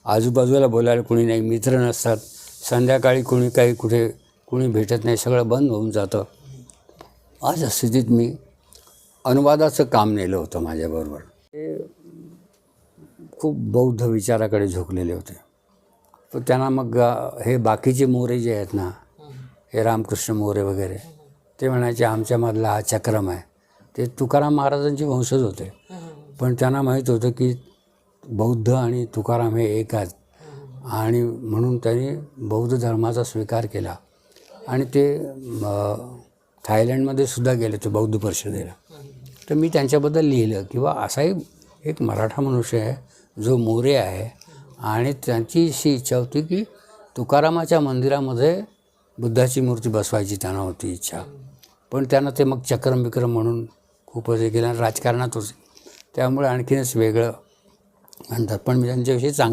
आजूबाजूला बोलायला कुणी नाही, मित्र नसतात, संध्याकाळी कुणी भेटत नाही, सगळं बंद होऊन जातं. अशा स्थितीत मी अनुवादाचं काम नेलं होतं माझ्याबरोबर. ते खूप बौद्ध विचाराकडे झोकलेले होते. पण त्यांना मग हे बाकीचे मोरे जे आहेत ना, हे रामकृष्ण मोरे वगैरे, ते म्हणायचे आमच्यामधला हा चक्रम आहे. ते तुकाराम महाराजांचे वंशज होते, पण त्यांना माहीत होतं की बौद्ध आणि तुकाराम हे एक आहेत, आणि म्हणून त्यांनी बौद्ध धर्माचा स्वीकार केला आणि ते थायलंडमध्ये सुद्धा गेले ते बौद्ध परिषदेला. तर मी त्यांच्याबद्दल लिहिलं किंवा असाही एक मराठा मनुष्य आहे जो मोरे आहे, आणि त्यांची अशी इच्छा होती की तुकारामाच्या मंदिरामध्ये बुद्धाची मूर्ती बसवायची त्यांना होती इच्छा. पण त्यांना ते मग चक्रम विक्रम म्हणून खूपच हे केलं, राजकारणात होते, त्यामुळे आणखीनच वेगळं म्हणतात. पण मी त्यांच्याविषयी चांगलं